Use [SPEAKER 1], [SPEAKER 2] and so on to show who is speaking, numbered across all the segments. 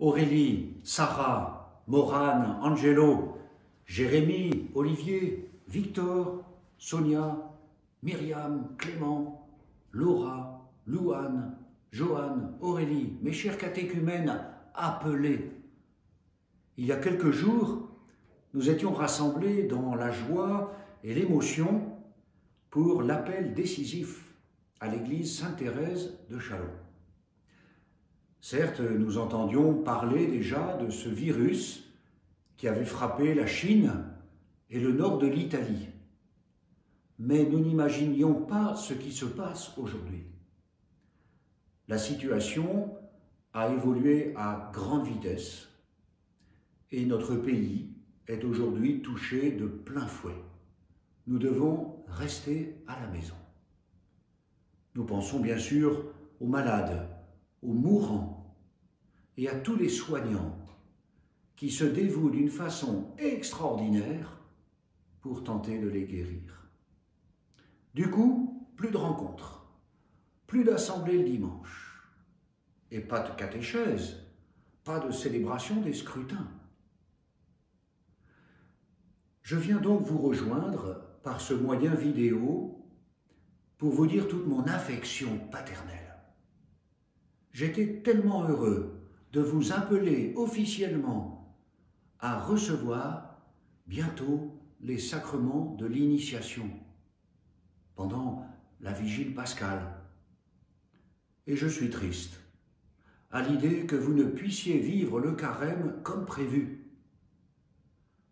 [SPEAKER 1] Aurélie, Sarah, Morane, Angelo, Jérémy, Olivier, Victor, Sonia, Myriam, Clément, Laura, Louane, Joanne, Aurélie, mes chers catéchumènes appelés. Il y a quelques jours, nous étions rassemblés dans la joie et l'émotion pour l'appel décisif à l'église Sainte-Thérèse de Châlons. Certes, nous entendions parler déjà de ce virus qui avait frappé la Chine et le nord de l'Italie. Mais nous n'imaginions pas ce qui se passe aujourd'hui. La situation a évolué à grande vitesse et notre pays est aujourd'hui touché de plein fouet. Nous devons rester à la maison. Nous pensons bien sûr aux malades, aux mourants et à tous les soignants qui se dévouent d'une façon extraordinaire pour tenter de les guérir. Du coup, plus de rencontres, plus d'assemblées le dimanche, et pas de catéchèse, pas de célébration des scrutins. Je viens donc vous rejoindre par ce moyen vidéo pour vous dire toute mon affection paternelle. J'étais tellement heureux de vous appeler officiellement à recevoir bientôt les sacrements de l'initiation pendant la vigile pascale. Et je suis triste à l'idée que vous ne puissiez vivre le carême comme prévu.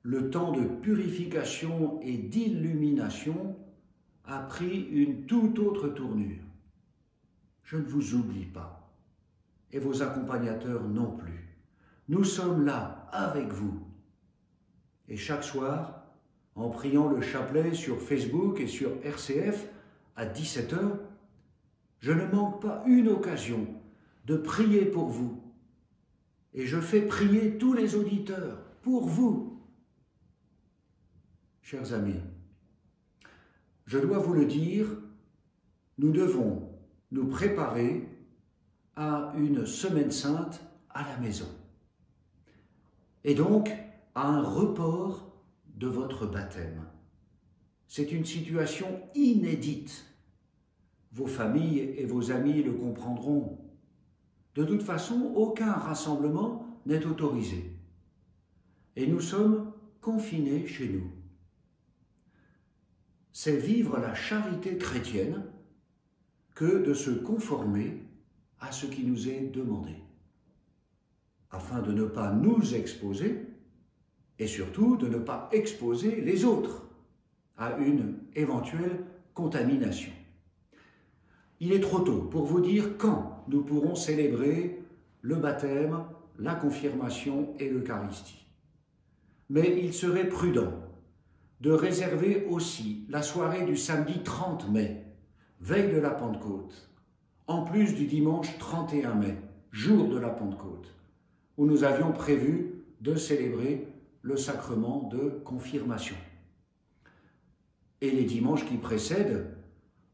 [SPEAKER 1] Le temps de purification et d'illumination a pris une toute autre tournure. Je ne vous oublie pas. Et vos accompagnateurs non plus. Nous sommes là avec vous. Et chaque soir, en priant le chapelet sur Facebook et sur RCF à 17 h, je ne manque pas une occasion de prier pour vous. Et je fais prier tous les auditeurs pour vous. Chers amis, je dois vous le dire, nous devons nous préparer à une semaine sainte à la maison. Et donc, à un report de votre baptême. C'est une situation inédite. Vos familles et vos amis le comprendront. De toute façon, aucun rassemblement n'est autorisé. Et nous sommes confinés chez nous. C'est vivre la charité chrétienne que de se conformer à ce qui nous est demandé, afin de ne pas nous exposer et surtout de ne pas exposer les autres à une éventuelle contamination. Il est trop tôt pour vous dire quand nous pourrons célébrer le baptême, la confirmation et l'Eucharistie. Mais il serait prudent de réserver aussi la soirée du samedi 30 mai, veille de la Pentecôte, en plus du dimanche 31 mai, jour de la Pentecôte, où nous avions prévu de célébrer le sacrement de confirmation. Et les dimanches qui précèdent,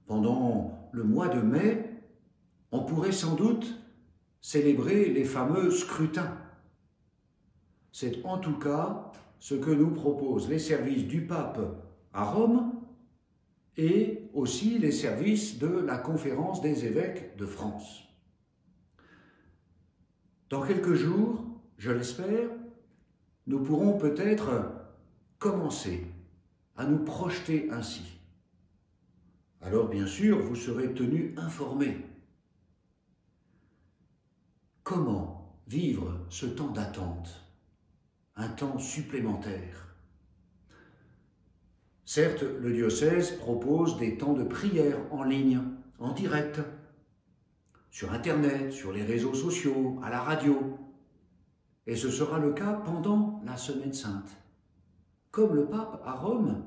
[SPEAKER 1] pendant le mois de mai, on pourrait sans doute célébrer les fameux scrutins. C'est en tout cas ce que nous proposent les services du pape à Rome et aussi les services de la Conférence des évêques de France. Dans quelques jours, je l'espère, nous pourrons peut-être commencer à nous projeter ainsi. Alors bien sûr, vous serez tenus informés. Comment vivre ce temps d'attente, un temps supplémentaire? Certes, le diocèse propose des temps de prière en ligne, en direct, sur Internet, sur les réseaux sociaux, à la radio. Et ce sera le cas pendant la Semaine Sainte. Comme le pape à Rome,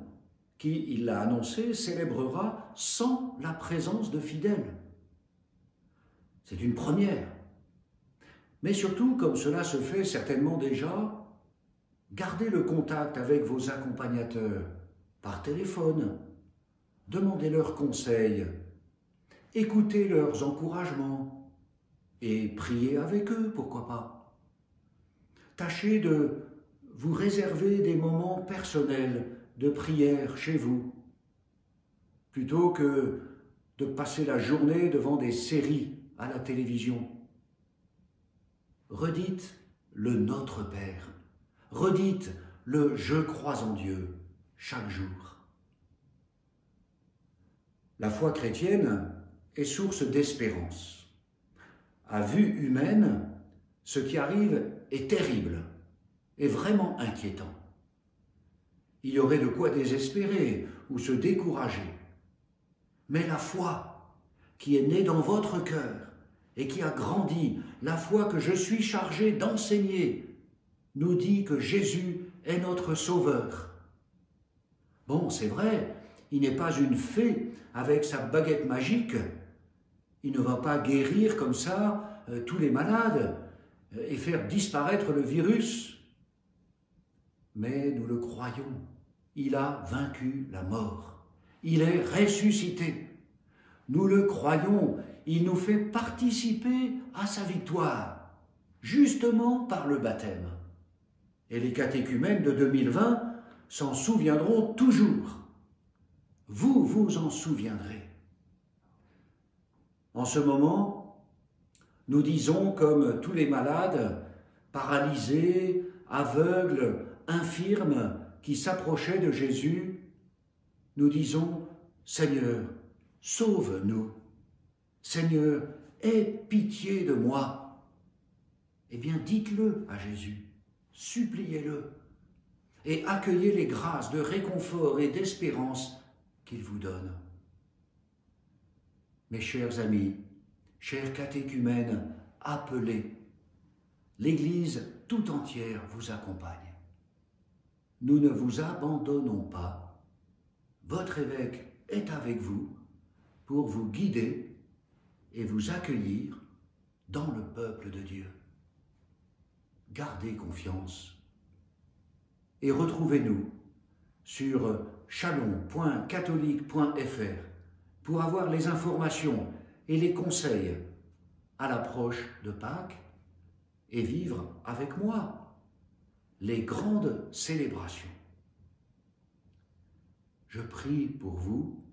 [SPEAKER 1] qui, il l'a annoncé, célébrera sans la présence de fidèles. C'est une première. Mais surtout, comme cela se fait certainement déjà, gardez le contact avec vos accompagnateurs par téléphone, demandez leurs conseils, écoutez leurs encouragements et priez avec eux, pourquoi pas. tâchez de vous réserver des moments personnels de prière chez vous, plutôt que de passer la journée devant des séries à la télévision. Redites le Notre Père, redites le Je crois en Dieu chaque jour. La foi chrétienne est source d'espérance. À vue humaine, ce qui arrive est terrible et vraiment inquiétant. Il y aurait de quoi désespérer ou se décourager. Mais la foi qui est née dans votre cœur et qui a grandi, la foi que je suis chargé d'enseigner, nous dit que Jésus est notre Sauveur. Bon, c'est vrai, il n'est pas une fée avec sa baguette magique. Il ne va pas guérir comme ça tous les malades et faire disparaître le virus. Mais nous le croyons, il a vaincu la mort. Il est ressuscité. Nous le croyons, il nous fait participer à sa victoire, justement par le baptême. Et les catéchumènes de 2020 s'en souviendront toujours. Vous vous en souviendrez. En ce moment, nous disons comme tous les malades, paralysés, aveugles, infirmes, qui s'approchaient de Jésus, nous disons « Seigneur, sauve-nous. Seigneur, aie pitié de moi. » Eh bien, dites-le à Jésus, suppliez-le et accueillez les grâces de réconfort et d'espérance qu'il vous donne. Mes chers amis, chers catéchumènes, appelés, l'Église tout entière vous accompagne. Nous ne vous abandonnons pas. Votre évêque est avec vous pour vous guider et vous accueillir dans le peuple de Dieu. Gardez confiance et retrouvez-nous sur chalon.catholique.fr pour avoir les informations et les conseils à l'approche de Pâques et vivre avec moi les grandes célébrations. Je prie pour vous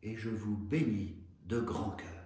[SPEAKER 1] et je vous bénis de grand cœur.